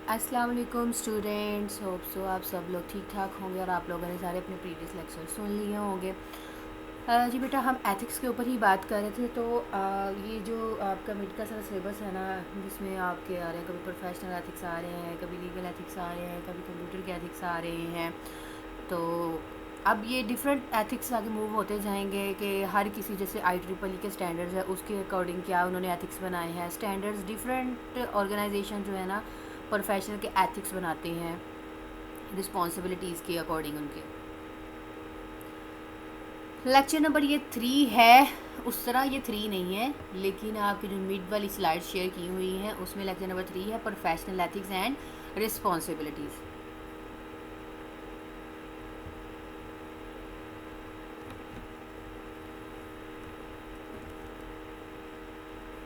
अस्सलाम वालेकुम students, hope so आप सब लोग ठीक ठाक होंगे और आप लोगों ने सारे अपने प्रीवियस लेक्चर सुन लिए होंगे। जी बेटा, हम एथिक्स के ऊपर ही बात कर रहे थे। तो ये जो आपका मिड का सारा सिलेबस है ना, जिसमें आपके आ रहे हैं, कभी प्रोफेशनल एथिक्स आ रहे हैं, कभी लीगल एथिक्स आ रहे हैं, कभी कंप्यूटर के एथिक्स आ रहे हैं। तो अब ये डिफरेंट एथिक्स आगे मूव होते जाएंगे कि हर किसी, जैसे IEEE के स्टैंडर्ड्स है उसके अकॉर्डिंग क्या उन्होंने एथिक्स बनाए हैं। स्टैंडर्ड्स डिफरेंट ऑर्गेनाइजेशन जो है ना प्रोफेशनल के एथिक्स बनाते हैं रिस्पॉन्सिबिलिटीज़ के अकॉर्डिंग उनके। लेक्चर नंबर ये 3 है। उस तरह ये 3 नहीं है, लेकिन आपकी जो मिड वाली स्लाइड शेयर की हुई हैं उसमें लेक्चर नंबर 3 है, प्रोफेशनल एथिक्स एंड रिस्पॉन्सिबिलिटीज़।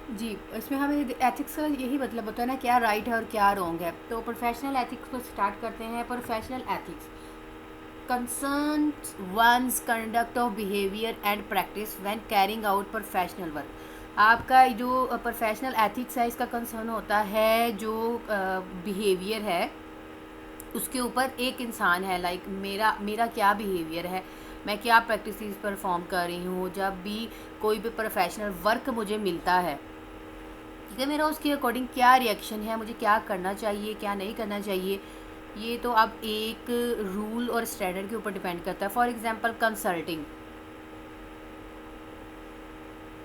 जी, इसमें हमें एथिक्स का यही मतलब होता है ना, क्या राइट है और क्या रॉन्ग है। तो प्रोफेशनल एथिक्स को स्टार्ट करते हैं। Professional ethics concerns one's conduct of behavior and practice when carrying out professional work। आपका जो प्रोफेशनल एथिक्स है इसका कंसर्न होता है जो बिहेवियर है उसके ऊपर। एक इंसान है, लाइक मेरा मेरा क्या बिहेवियर है, मैं क्या प्रैक्टिस परफॉर्म कर रही हूँ जब भी कोई भी प्रोफेशनल वर्क मुझे मिलता है, ठीक है, मेरा उसके अकॉर्डिंग क्या रिएक्शन है, मुझे क्या करना चाहिए क्या नहीं करना चाहिए। ये तो अब एक रूल और स्टैंडर्ड के ऊपर डिपेंड करता है। For example consulting,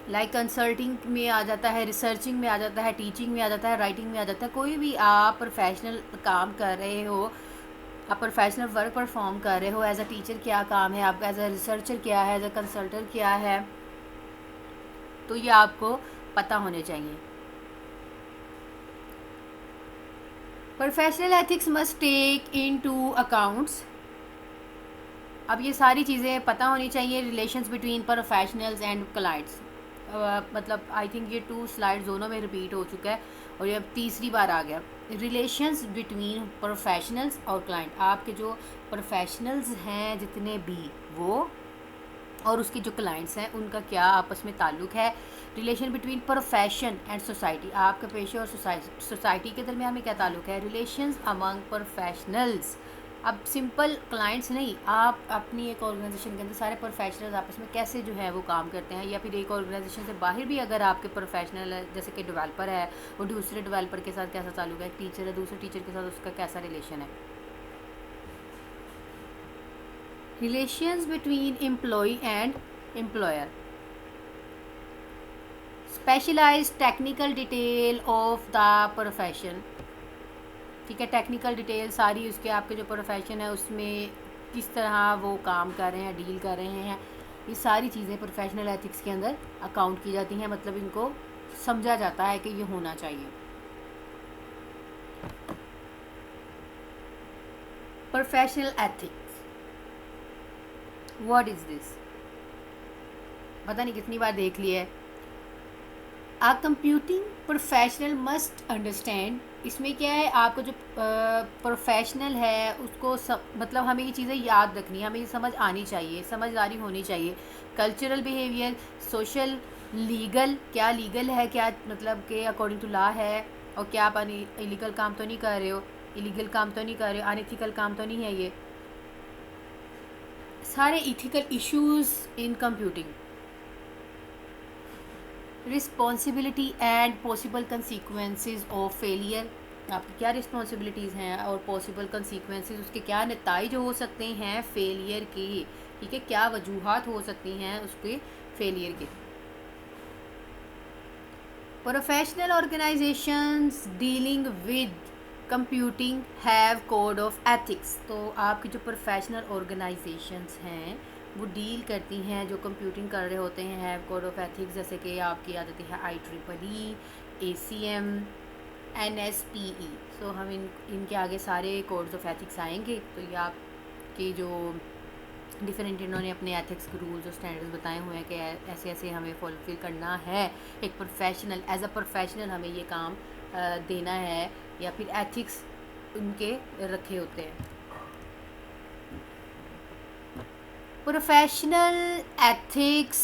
like consulting में आ जाता है, रिसर्चिंग में आ जाता है, टीचिंग में आ जाता है, राइटिंग में आ जाता है। कोई भी आप प्रोफेशनल काम कर रहे हो, आप प्रोफेशनल वर्क परफॉर्म कर रहे हो, एज अ टीचर क्या काम है आपका, एज अ रिसर्चर क्या है, एज अ कंसल्टर क्या है, तो ये आपको पता होने चाहिए। Professional ethics must take into accounts. अब ये सारी चीज़ें पता होनी चाहिए। Relations between professionals and clients, मतलब आई थिंक ये 2 स्लाइड दोनों में रिपीट हो चुका है और ये अब तीसरी बार आ गया। रिलेशंस बिटवीन प्रोफेशनल्स और क्लाइंट, आपके जो प्रोफेशनल्स हैं जितने भी वो और उसके जो क्लाइंट्स हैं उनका क्या आपस में ताल्लुक़ है। Relation between profession and society, आपके पेशे और सोसाइटी के दरमियान में क्या ताल्लुक़ है। रिलेशंस अमंग प्रोफेशनल्स, अब सिंपल क्लाइंट्स नहीं, आप अपनी एक ऑर्गेनाइजेशन के अंदर सारे प्रोफेशनल्स आपस में कैसे जो है वो काम करते हैं, या फिर एक ऑर्गेनाइजेशन से बाहर भी अगर आपके प्रोफेशनल है, जैसे कि डेवलपर है, वो दूसरे डेवलपर के साथ कैसा ताल्लुक़ है, एक टीचर है दूसरे टीचर के साथ उसका कैसा रिलेशन है। Relations between employ and employer, specialised technical detail of the profession, ठीक है, टेक्निकल डिटेल सारी उसके आपके जो प्रोफेशन है उसमें किस तरह वो काम कर रहे हैं, डील कर रहे हैं, ये सारी चीज़ें प्रोफेशनल एथिक्स के अंदर अकाउंट की जाती हैं। मतलब इनको समझा जाता है कि ये होना चाहिए। Professional ethics, what is this, पता नहीं कितनी बार देख लिया है। आ कंप्यूटिंग प्रोफेशनल मस्ट अंडरस्टैंड, इसमें क्या है, आपको जो प्रोफेशनल है उसको मतलब हमें ये चीज़ें याद रखनी है, हमें ये समझ आनी चाहिए, समझदारी होनी चाहिए। कल्चरल बिहेवियर, सोशल, लीगल, क्या लीगल है, क्या मतलब के अकॉर्डिंग टू लॉ है, और क्या आप इलीगल काम तो नहीं कर रहे हो, इलीगल काम तो नहीं कर रहे हो, अनएथिकल काम तो नहीं है। ये सारे ethical issues in computing. Responsibility and possible consequences of failure, आपकी क्या रिस्पॉन्सिबिलिटीज़ हैं और पॉसिबल कंसिक्वेंसेस, उसके क्या नताइज हो सकते हैं फेलियर के, ठीक है, क्या वजूहात हो सकती हैं उसके फेलियर के। Professional organisations dealing with computing have code of ethics, तो आपकी जो प्रोफेशनल ऑर्गेनाइजेशंस हैं वो डील करती हैं, जो कंप्यूटिंग कर रहे होते हैं, हैव कोड ऑफ एथिक्स, जैसे कि आपकी आ जाती है IEEE, ACM, NSPE। सो हम इनके आगे सारे कोड्स ऑफ एथिक्स आएंगे। तो ये आपकी जो डिफरेंट इन्होंने अपने एथिक्स के रूल्स और स्टैंडर्ड्स बताए हुए हैं कि ऐसे ऐसे हमें फुलफिल करना है। एक प्रोफेशनल, एज अ प्रोफेशनल हमें ये काम देना है, या फिर एथिक्स उनके रखे होते हैं। Professional ethics,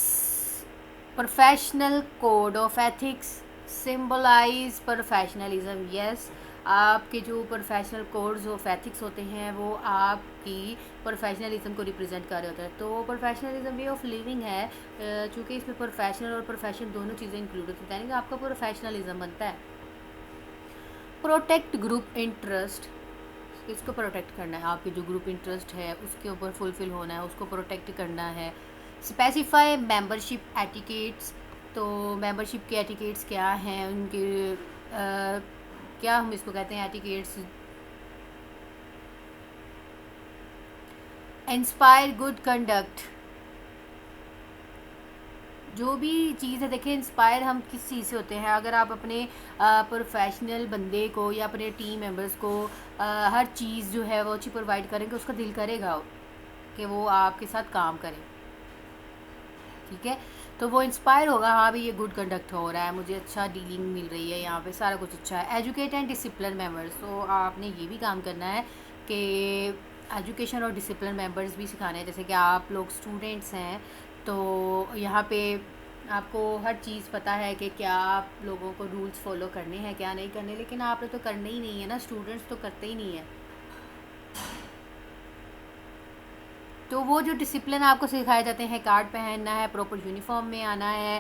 professional code of ethics, symbolise professionalism, yes. आपके जो प्रोफेशनल कोड्स ऑफ एथिक्स होते हैं वो आपकी प्रोफेशनलिज्म को रिप्रेजेंट कर रहे होते हैं। तो प्रोफेशनलिज्म वे ऑफ लिविंग है, चूँकि इसमें प्रोफेशनल और प्रोफेशन दोनों चीज़ें इंक्लूड होती हैं, यानी कि आपका प्रोफेशनलिज्म बनता है। प्रोटेक्ट ग्रुप इंटरेस्ट, इसको प्रोटेक्ट करना है, आपके जो ग्रुप इंटरेस्ट है उसके ऊपर फुलफ़िल होना है, उसको प्रोटेक्ट करना है। स्पेसिफाई मेंबरशिप एटिकेट्स, तो मेंबरशिप के एटिकेट्स क्या हैं, उनके क्या हम इसको कहते हैं एटिकेट्स। इंस्पायर गुड कंडक्ट, जो भी चीज़ है देखिए, इंस्पायर हम किस चीज़ से होते हैं, अगर आप अपने प्रोफेशनल बंदे को या अपने टीम मेंबर्स को हर चीज़ जो है वो अच्छी प्रोवाइड करेंगे, उसका दिल करेगा कि वो आपके साथ काम करें, ठीक है। तो वो इंस्पायर होगा, हाँ भाई ये गुड कंडक्ट हो रहा है, मुझे अच्छा डीलिंग मिल रही है यहाँ पे, सारा कुछ अच्छा है। एजुकेट एंड डिसिप्लिन मेंबर्स, तो आपने ये भी काम करना है कि एजुकेशन और डिसिप्लिन मेंबर्स भी सिखाने हैं। जैसे कि आप लोग स्टूडेंट्स हैं तो यहाँ पे आपको हर चीज़ पता है कि क्या आप लोगों को रूल्स फॉलो करने हैं क्या नहीं करने, लेकिन आपने तो करने ही नहीं है ना, स्टूडेंट्स तो करते ही नहीं है। तो वो जो डिसिप्लिन आपको सिखाए जाते हैं, कार्ड पहनना है, प्रॉपर यूनिफॉर्म में आना है,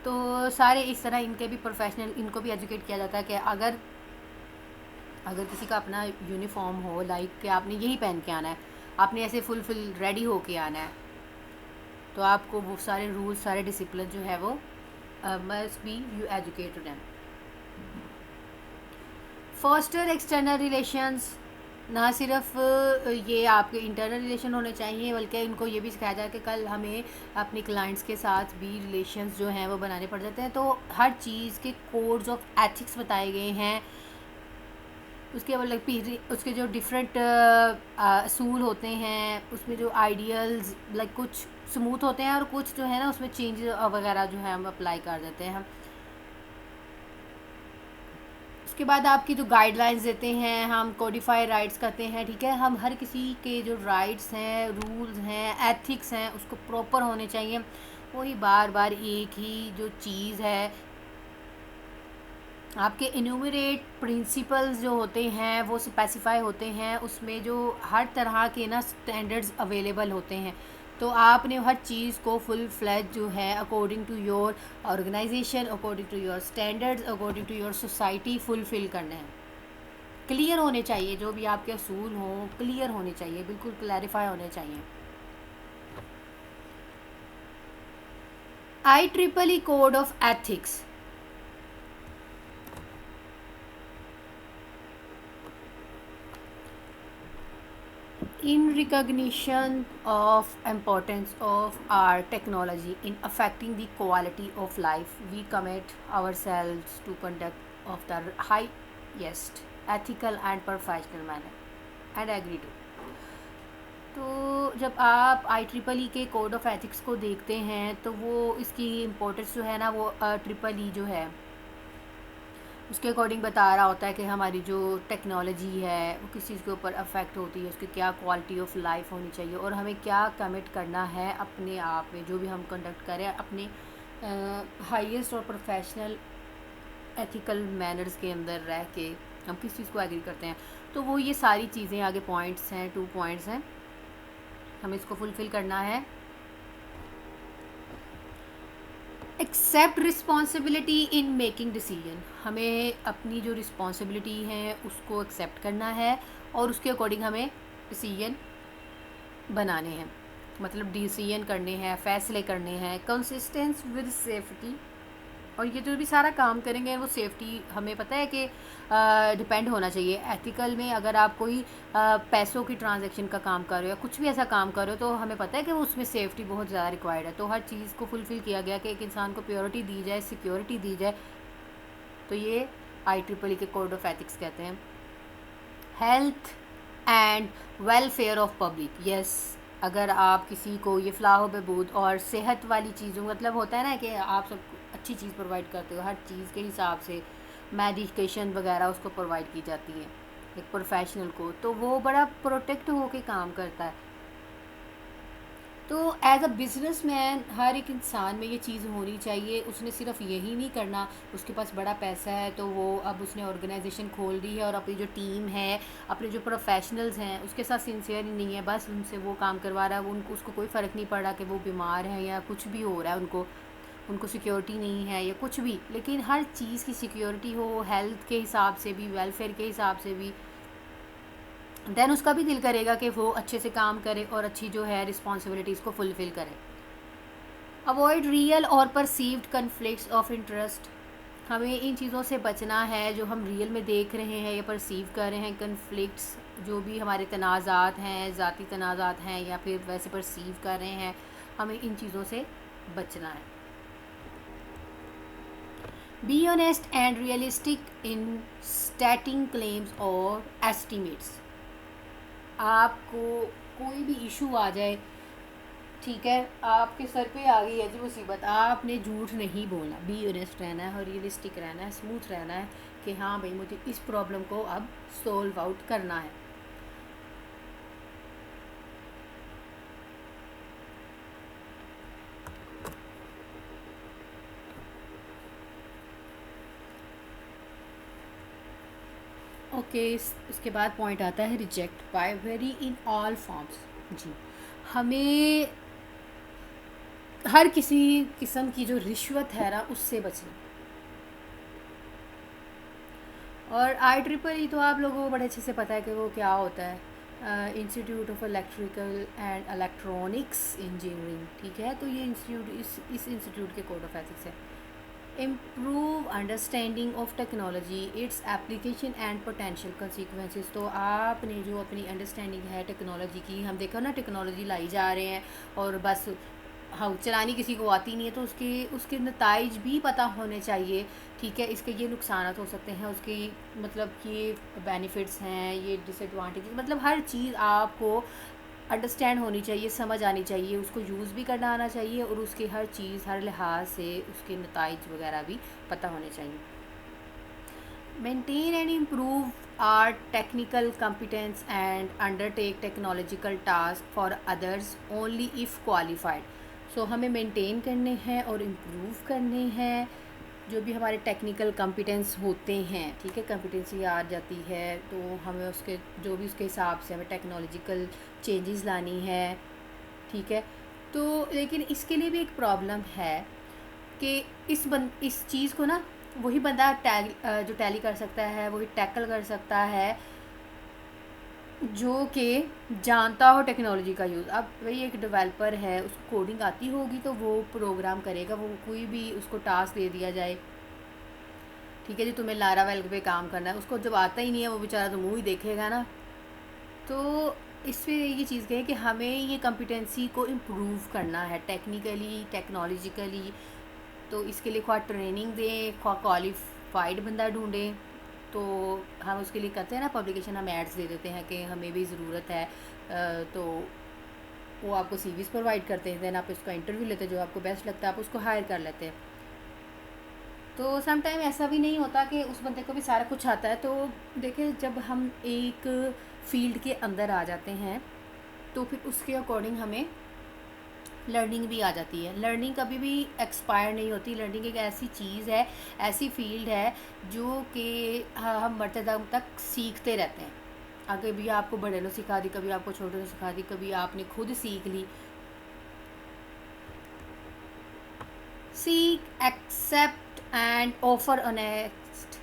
तो सारे इस तरह इनके भी प्रोफेशनल, इनको भी एजुकेट किया जाता है कि अगर अगर किसी का अपना यूनिफॉर्म हो, लाइक कि आपने यही पहन के आना है, आपने ऐसे फुल रेडी हो के आना है, तो आपको वो सारे रूल्स, सारे डिसिप्लिन जो है वो must be you educated them. Foster external relations, ना सिर्फ ये आपके इंटरनल रिलेशन होने चाहिए, बल्कि इनको ये भी सिखाया जाए कि कल हमें अपने क्लाइंट्स के साथ भी रिलेशंस जो हैं वो बनाने पड़ जाते हैं। तो हर चीज़ के कोड्स ऑफ एथिक्स बताए गए हैं, उसके मतलब उसके जो डिफरेंट असूल होते हैं, उसमें जो आइडियल्स लाइक कुछ स्मूथ होते हैं और कुछ जो है ना उसमें चेंज वगैरह जो है हम अप्लाई कर देते हैं हम। उसके बाद आपकी जो गाइडलाइंस देते हैं, हम कोडिफाई राइट्स करते हैं, ठीक है। हम हर किसी के जो राइट्स हैं, रूल्स हैं, एथिक्स हैं, उसको प्रॉपर होने चाहिए। वही बार बार एक ही जो चीज़ है, आपके इन्यूमरेट प्रिंसिपल्स जो होते हैं वो स्पेसिफाई होते हैं, उसमें जो हर तरह के ना स्टैंडर्ड्स अवेलेबल होते हैं। तो आपने हर चीज़ को फुल फ्लैज जो है according to your organisation, according to your standards, according to your society fulfil करना है। क्लियर होने चाहिए, जो भी आपके असूल हों क्लियर होने चाहिए, बिल्कुल क्लैरिफाई होने चाहिए। IEEE code of ethics, in recognition of importance of our technology in affecting the quality of life, we commit ourselves to conduct of the highest ethical and professional manner and agree to। तो जब आप IEEE के code of ethics को देखते हैं तो वो इसकी इम्पोर्टेंस जो है ना वो ट्रिपल जो है उसके अकॉर्डिंग बता रहा होता है कि हमारी जो टेक्नोलॉजी है वो किस चीज़ के ऊपर अफेक्ट होती है, उसकी क्या क्वालिटी ऑफ लाइफ होनी चाहिए और हमें क्या कमिट करना है अपने आप में, जो भी हम कंडक्ट करें अपने हाईएस्ट और प्रोफेशनल एथिकल मैनर्स के अंदर रह के हम किस चीज़ को एग्री करते हैं। तो वो ये सारी चीज़ें आगे पॉइंट्स हैं, 2 पॉइंट्स हैं, हमें इसको फुलफ़िल करना है। Accept responsibility in making decision, हमें अपनी जो रिस्पॉन्सिबिलिटी है उसको एक्सेप्ट करना है और उसके अकॉर्डिंग हमें डिसीजन बनाने हैं, मतलब डिसीजन करने हैं, फ़ैसले करने हैं। कंसिस्टेंस विद सेफ्टी, और ये जो भी सारा काम करेंगे वो सेफ्टी हमें पता है कि डिपेंड होना चाहिए। एथिकल में अगर आप कोई पैसों की ट्रांजैक्शन का काम कर रहे हो या कुछ भी ऐसा काम कर रहे हो तो हमें पता है कि वो उसमें सेफ्टी बहुत ज़्यादा रिक्वायर्ड है। तो हर चीज़ को फुलफ़िल किया गया कि एक इंसान को प्योरिटी दी जाए, सिक्योरिटी दी जाए, तो ये IEEE के कोड ऑफ एथिक्स कहते हैं। Health and welfare of public, yes, अगर आप किसी को ये फलाह बहबूद और सेहत वाली चीज़ों, मतलब होता है ना कि आप सब अच्छी चीज़ प्रोवाइड करते हो, हर चीज़ के हिसाब से मेडिकेशन वगैरह उसको प्रोवाइड की जाती है एक प्रोफेशनल को, तो वो बड़ा प्रोटेक्ट होके काम करता है। तो एज अ बिजनेसमैन हर एक इंसान में ये चीज़ होनी चाहिए। उसने सिर्फ यही नहीं करना, उसके पास बड़ा पैसा है तो वो अब उसने ऑर्गेनाइजेशन खोल दी है और अपनी जो टीम है, अपने जो प्रोफेशनल्स हैं उसके साथ सिंसियर ही नहीं है, बस उनसे वो काम करवा रहा है। वो उनको उसको कोई फ़र्क नहीं पड़ रहा कि वो बीमार है या कुछ भी हो रहा है, उनको सिक्योरिटी नहीं है या कुछ भी। लेकिन हर चीज़ की सिक्योरिटी हो, हेल्थ के हिसाब से भी, वेलफेयर के हिसाब से भी, देन उसका भी दिल करेगा कि वो अच्छे से काम करे और अच्छी जो है रिस्पॉन्सिबिलिटीज़ को फुलफ़िल करे। अवॉइड रियल और परसीव्ड कन्फ्लिक्ट्स ऑफ इंटरेस्ट। हमें इन चीज़ों से बचना है जो हम रियल में देख रहे हैं या परसीव कर रहे हैं। कन्फ्लिक्ट्स जो भी हमारे तनाज़ात हैं, ज़ाती तनाज़ात हैं या फिर वैसे परसीव कर रहे हैं, हमें इन चीज़ों से बचना है। Be honest and realistic in स्टेटिंग claims और एस्टिमेट्स। आपको कोई भी इशू आ जाए, ठीक है, आपके सर पे आ गई है जी मुसीबत, आपने झूठ नहीं बोलना, बी ऑनेस्ट रहना है और रियलिस्टिक रहना है, स्मूथ रहना है कि हाँ भाई मुझे इस प्रॉब्लम को अब सॉल्व आउट करना है। ओके, इसके बाद पॉइंट आता है reject bribery in all forms. जी, हमें हर किसी किस्म की जो रिश्वत है ना उससे बचना। और IEEE तो आप लोगों को बड़े अच्छे से पता है कि वो क्या होता है, institute of electrical and electronics engineering, ठीक है। तो ये इंस्टीट्यूट इस इंस्टीट्यूट के कोड ऑफ एथिक्स है। Improve understanding of technology, its application and potential consequences. तो आपने जो अपनी अंडरस्टैंडिंग है टेक्नोलॉजी की, हम देखो ना टेक्नोलॉजी लाई जा रहे हैं और बस हाँ चलानी किसी को आती नहीं है, तो उसके उसके नताइज भी पता होने चाहिए, ठीक है। इसके ये नुकसान हो सकते हैं, उसकी मतलब ये बेनिफिट्स हैं, ये डिसएडवांटेजेस, मतलब हर चीज़ आपको अंडरस्टैंड होनी चाहिए, समझ आनी चाहिए, उसको यूज़ भी करना आना चाहिए और उसकी हर चीज़ हर लिहाज से उसके नताइज वगैरह भी पता होने चाहिए। Maintain and improve our technical competence and undertake technological task for others only if qualified। सो हमें मेंटेन करने हैं और इम्प्रूव करने हैं जो भी हमारे टेक्निकल कॉम्पिटेंस होते हैं, ठीक है, कॉम्पिटेंसी आ जाती है तो हमें उसके जो भी उसके हिसाब से हमें टेक्नोलॉजिकल चेंजेस लानी है, ठीक है। तो लेकिन इसके लिए भी एक प्रॉब्लम है कि इस चीज़ को ना वही बंदा जो टैली कर सकता है, वही टैकल कर सकता है जो कि जानता हो टेक्नोलॉजी का यूज़। अब वही एक डेवलपर है, उसको कोडिंग आती होगी तो वो प्रोग्राम करेगा, वो कोई भी उसको टास्क दे दिया जाए, ठीक है जी, तुम्हें लारावेल पे काम करना है, उसको जब आता ही नहीं है वो बेचारा तो मुँह ही देखेगा ना। तो इससे ये चीज़ कहें कि हमें ये कॉम्पिटेंसी को इम्प्रूव करना है टेक्निकली, टेक्नोलॉजिकली। तो इसके लिए ख्वाह ट्रेनिंग दें, ख्वाह क्वालिफाइड बंदा ढूंढें। तो हम उसके लिए करते हैं ना पब्लिकेशन, हम एड्स दे देते हैं कि हमें भी ज़रूरत है, तो वो आपको सीवीज प्रोवाइड करते हैं, देन आप उसका इंटरव्यू लेते हैं, जो आपको बेस्ट लगता है आप उसको हायर कर लेते हैं। तो सम टाइम ऐसा भी नहीं होता कि उस बंदे को भी सारा कुछ आता है। तो देखिए जब हम एक फील्ड के अंदर आ जाते हैं तो फिर उसके अकॉर्डिंग हमें लर्निंग भी आ जाती है। लर्निंग कभी भी एक्सपायर नहीं होती। लर्निंग एक ऐसी चीज़ है, ऐसी फील्ड है जो कि हम मरते दम तक सीखते रहते हैं। आगे भी आपको बड़े ने सिखा दी, कभी आपको छोटे ने सिखा दी, कभी आपने खुद सीख ली। Seek, accept and offer honest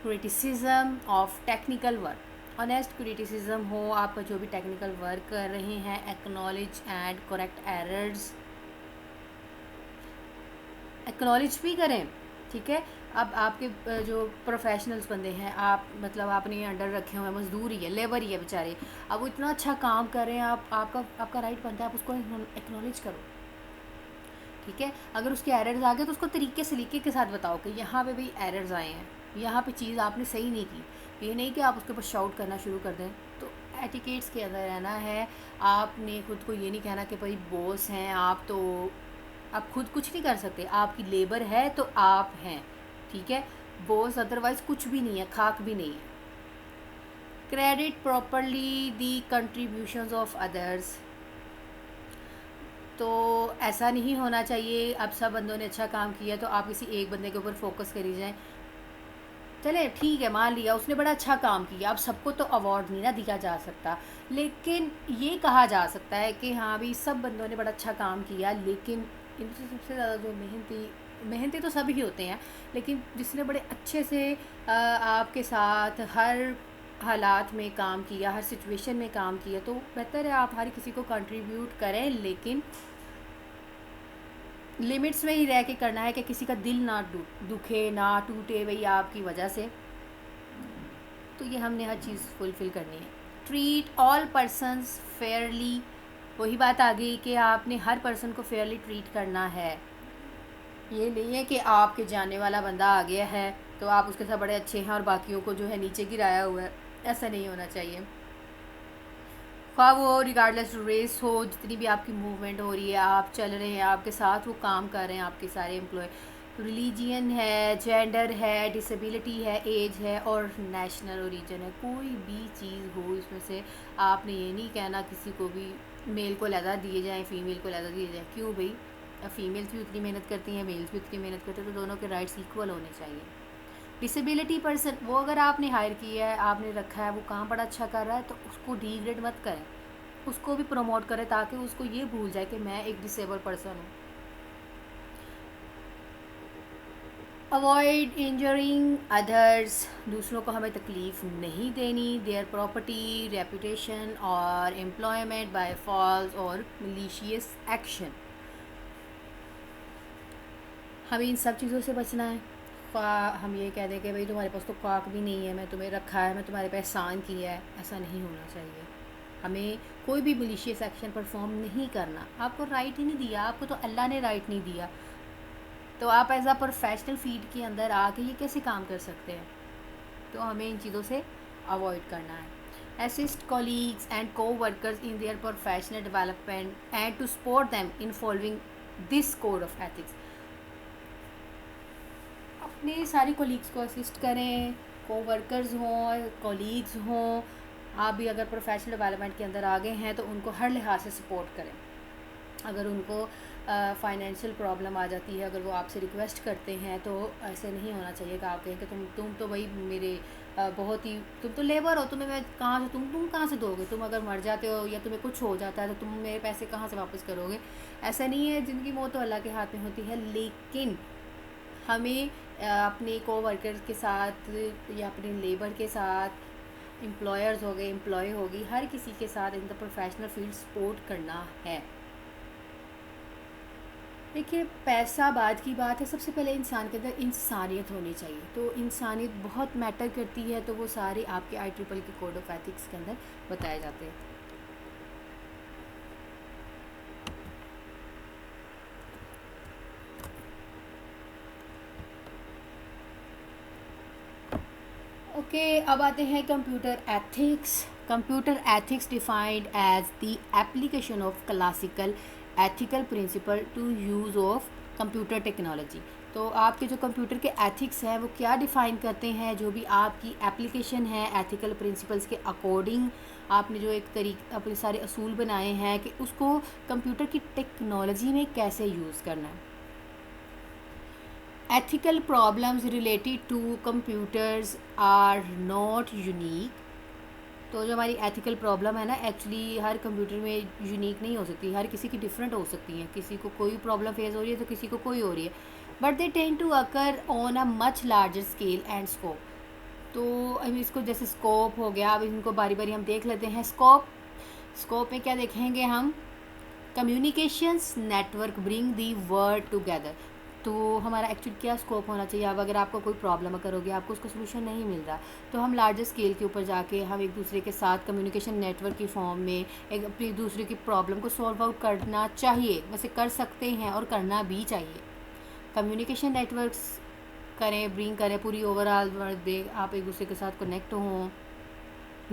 criticism of technical work. Honest criticism हो आपका जो भी टेक्निकल वर्क कर रहे हैं, acknowledge and correct errors, acknowledge भी करें, ठीक है। अब आपके जो प्रोफेशनल्स बंदे हैं, आप मतलब आपने अंडर रखे हुए हैं, मजदूर ही है, लेबर ही है बेचारे, अब वो इतना अच्छा काम कर रहे हैं, आपका राइट बनता है आप उसको एक्नॉलेज करो, ठीक है। अगर उसके एरर्स आ गए तो उसको तरीके सलीके के साथ बताओ कि यहाँ पे भाई एरर्स आए हैं, यहाँ पे चीज़ आपने सही नहीं की। ये नहीं कि आप उसके ऊपर शाउट करना शुरू कर दें। तो एटिकेट्स के अंदर रहना है। आपने खुद को ये नहीं कहना कि भाई बॉस हैं आप, तो आप खुद कुछ नहीं कर सकते, आपकी लेबर है तो आप हैं, ठीक है। बॉस अदरवाइज़ कुछ भी नहीं है, खाक भी नहीं है। Credit properly the contributions of others. तो ऐसा नहीं होना चाहिए। अब सब बंदों ने अच्छा काम किया तो आप किसी एक बंदे के ऊपर फोकस करी जाएं। चले ठीक है, मान लिया उसने बड़ा अच्छा काम किया, अब सबको तो अवार्ड नहीं ना दिया जा सकता, लेकिन ये कहा जा सकता है कि हाँ भी सब बंदों ने बड़ा अच्छा काम किया, लेकिन इनसे सबसे ज़्यादा जो मेहनती मेहनती तो सभी होते हैं, लेकिन जिसने बड़े अच्छे से आपके साथ हर हालात में काम किया, हर सिचुएशन में काम किया, तो बेहतर है आप हर किसी को कंट्रीब्यूट करें, लेकिन लिमिट्स में ही रह के करना है कि किसी का दिल ना दुखे ना टूटे भई आपकी वजह से। तो ये हमने हर चीज़ फुलफ़िल करनी है। ट्रीट ऑल पर्सनस फेयरली, वही बात आ गई कि आपने हर पर्सन को फेयरली ट्रीट करना है। ये नहीं है कि आपके जानने वाला बंदा आ गया है तो आप उसके साथ बड़े अच्छे हैं और बाकियों को जो है नीचे गिराया हुआ है, ऐसा नहीं होना चाहिए। ख्वाह वो रिगार्डलेस रेस हो, जितनी भी आपकी मूवमेंट हो रही है, आप चल रहे हैं, आपके साथ वो काम कर रहे हैं, आपके सारे एम्प्लॉय, रिलीजियन है, जेंडर है, डिसेबिलिटी है, एज है और नेशनल ओरिजिन है, कोई भी चीज़ हो इसमें से आपने ये नहीं कहना किसी को भी मेल को लहदा दिए जाएँ, फ़ीमेल को लहदा दिए जाएँ। क्यों भाई, फ़ीमेल्स भी उतनी मेहनत करती हैं, मेल्स भी उतनी मेहनत करते हैं, तो दोनों के राइट्स इक्वल होने चाहिए। डिसेबिलिटी पर्सन, वो अगर आपने हायर किया है, आपने रखा है, वो काम बड़ा अच्छा कर रहा है तो उसको डिग्रेड मत करें, उसको भी प्रमोट करें ताकि उसको ये भूल जाए कि मैं एक डिसेबल पर्सन हूँ। अवॉइड इंजरिंग अदर्स, दूसरों को हमें तकलीफ़ नहीं देनी, देयर प्रॉपर्टी, रेपुटेशन और एम्प्लॉयमेंट बाय फॉल्स और मलिशियस एक्शन, हमें इन सब चीज़ों से बचना है। हम ये कह दें कि भाई तुम्हारे पास तो ख्वाक भी नहीं है, मैं तुम्हें रखा है, मैं तुम्हारे पे एहसान किया है, ऐसा नहीं होना चाहिए। हमें कोई भी मलिशियस एक्शन परफॉर्म नहीं करना, आपको राइट ही नहीं दिया, आपको तो अल्लाह ने राइट नहीं दिया, तो आप एज अ प्रोफेशनल फील्ड के अंदर आके ये कैसे काम कर सकते हैं। तो हमें इन चीज़ों से अवॉइड करना है। Assist colleagues and co workers in their professional development and to support them in following this code of ethics, अपने सारे कोलीग्स को असिस्ट करें, को वर्कर्स हों, कोलीग्स हों, आप भी अगर प्रोफेशनल डेवलपमेंट के अंदर आगे हैं तो उनको हर लिहाज से सपोर्ट करें। अगर उनको फाइनेंशियल प्रॉब्लम आ जाती है, अगर वो आपसे रिक्वेस्ट करते हैं तो ऐसे नहीं होना चाहिए कि आप कहें कि तुम तो भाई मेरे बहुत ही, तुम तो लेबर हो, तुम्हें मैं कहाँ से तुम कहाँ से दोगे, तुम अगर मर जाते हो या तुम्हें कुछ हो जाता है तो तुम मेरे पैसे कहाँ से वापस करोगे। ऐसा नहीं है, ज़िंदगी मौत तो अल्लाह के हाथ में होती है, लेकिन हमें अपने को वर्कर्स के साथ या अपने लेबर के साथ, एम्प्लॉयर्स हो गए, एम्प्लॉय होगी, हर किसी के साथ in the professional field support करना है। देखिए, पैसा बाद की बात है, सबसे पहले इंसान के अंदर इंसानियत होनी चाहिए, तो इंसानियत बहुत मैटर करती है, तो वो सारे आपके IEEE के कोड ऑफ एथिक्स के अंदर बताए जाते हैं। ओके, अब आते हैं computer ethics. Computer ethics defined as the application of classical ethical principle to use of computer technology. तो आपके जो कंप्यूटर के एथिक्स हैं वो क्या डिफ़ाइन करते हैं, जो भी आपकी एप्लीकेशन है एथिकल प्रिंसिपल्स के अकॉर्डिंग आपने जो एक अपने सारे असूल बनाए हैं कि उसको कंप्यूटर की टेक्नोलॉजी में कैसे यूज़ करना है। Ethical problems related to computers are not unique। तो जो हमारी एथिकल प्रॉब्लम है ना, एक्चुअली हर कंप्यूटर में यूनिक नहीं हो सकती, हर किसी की डिफरेंट हो सकती हैं, किसी को कोई प्रॉब्लम फेस हो रही है तो किसी को कोई हो रही है, but they tend to occur on a much larger scale and scope. तो अब इसको जैसे स्कोप हो गया, अब इनको बारी बारी हम देख लेते हैं। स्कोप में क्या देखेंगे हम, communications network bring the word together. तो हमारा एक्चुअली क्या स्कोप होना चाहिए, अब अगर आपको कोई प्रॉब्लम करोगे, आपको उसका सोल्यूशन नहीं मिल रहा, तो हम लार्जर स्केल के ऊपर जाके हम एक दूसरे के साथ कम्युनिकेशन नेटवर्क की फॉर्म में एक अपनी दूसरे की प्रॉब्लम को सॉल्व आउट करना चाहिए, वैसे कर सकते हैं और करना भी चाहिए। कम्युनिकेशन नेटवर्क्स करें, ब्रिंग करें, पूरी ओवरऑल दे, आप एक दूसरे के साथ कनेक्ट हों,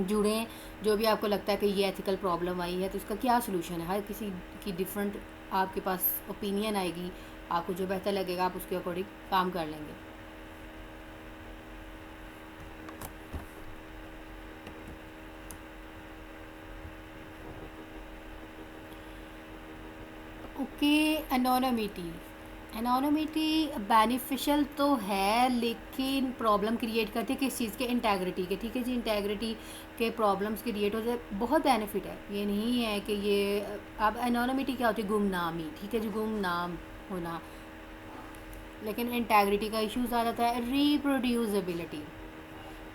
जुड़ें, जो भी आपको लगता है कि ये एथिकल प्रॉब्लम आई है तो इसका क्या सोल्यूशन है। हर किसी की डिफरेंट आपके पास ओपिनियन आएगी, आपको जो बेहतर लगेगा आप उसके अकॉर्डिंग काम कर लेंगे। ओके, एनोनमिटी। एनोनमिटी बेनिफिशियल तो है, लेकिन प्रॉब्लम क्रिएट करती है किस चीज़ के, इंटेग्रिटी के। ठीक है जी, इंटेग्रिटी के प्रॉब्लम्स क्रिएट हो जाए, बहुत बेनिफिट है, ये नहीं है कि ये। अब एनोनमिटी क्या होती है, गुमनामी। ठीक है जी, गुमनाम होना। लेकिन इंटेग्रिटी का इश्यूज आ जाता है। रिप्रोड्यूसिबिलिटी,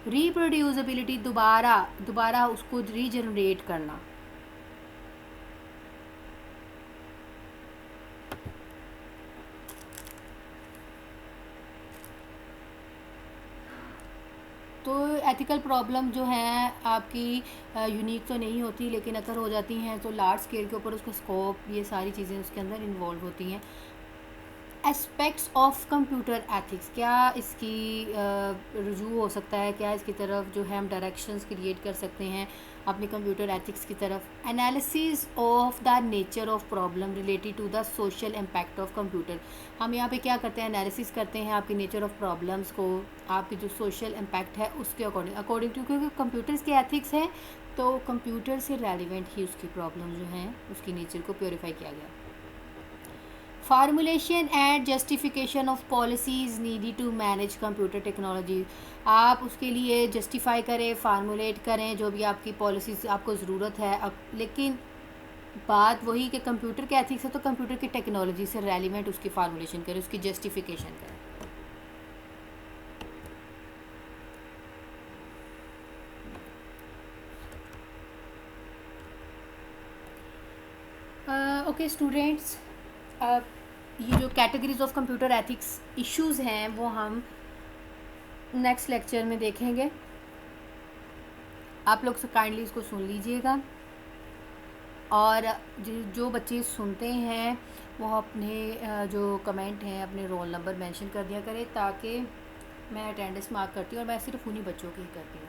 रिप्रोड्यूसिबिलिटी दोबारा दोबारा उसको रीजनरेट करना। तो एथिकल प्रॉब्लम जो हैं आपकी यूनिक तो नहीं होती, लेकिन अगर हो जाती हैं तो लार्ज स्केल के ऊपर उसका स्कोप, ये सारी चीज़ें उसके अंदर इन्वॉल्व होती हैं। एस्पेक्ट्स ऑफ कंप्यूटर एथिक्स, क्या इसकी रुजू हो सकता है, क्या इसकी तरफ जो है हम डायरेक्शंस क्रिएट कर सकते हैं अपने कंप्यूटर एथिक्स की तरफ। Analysis of the nature of problem related to the social impact of computer. हम यहाँ पे क्या करते हैं, एनालिसिस करते हैं आपके नेचर ऑफ प्रॉब्लम्स को, आपकी जो सोशल इम्पैक्ट है उसके अकॉर्डिंग टू, क्योंकि कंप्यूटर्स के एथिक्स हैं तो कंप्यूटर से रेलिवेंट ही उसकी प्रॉब्लम जो हैं उसकी नेचर को प्योरीफाई किया गया। Formulation and justification of policies needy to manage computer technology. आप उसके लिए जस्टिफाई करें, फार्मूलेट करें जो भी आपकी पॉलिसीज़ आपको ज़रूरत है। अब लेकिन बात वही कि कंप्यूटर के एथिक्स है तो कंप्यूटर की टेक्नोलॉजी से रेलिवेंट उसकी फार्मूलेशन करें, उसकी जस्टिफिकेशन करें। ओके स्टूडेंट्स, ये जो categories of computer ethics issues हैं वो हम नेक्स्ट लेक्चर में देखेंगे। आप लोग से काइंडली इसको सुन लीजिएगा, और जो बच्चे सुनते हैं वो अपने जो कमेंट हैं अपने रोल नंबर मेंशन कर दिया करें, ताकि मैं अटेंडेंस मार्क करती हूँ और मैं सिर्फ उन्हीं बच्चों की ही करती हूँ।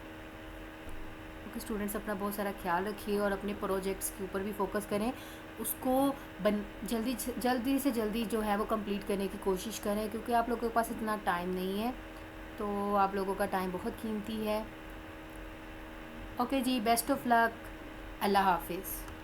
ओके स्टूडेंट्स, अपना बहुत सारा ख्याल रखिए और अपने प्रोजेक्ट्स के ऊपर भी फोकस करें। उसको जल्दी से जल्दी जो है वो कंप्लीट करने की कोशिश करें, क्योंकि आप लोगों के पास इतना टाइम नहीं है, तो आप लोगों का टाइम बहुत कीमती है। ओके जी, बेस्ट ऑफ लक, अल्लाह हाफिज़।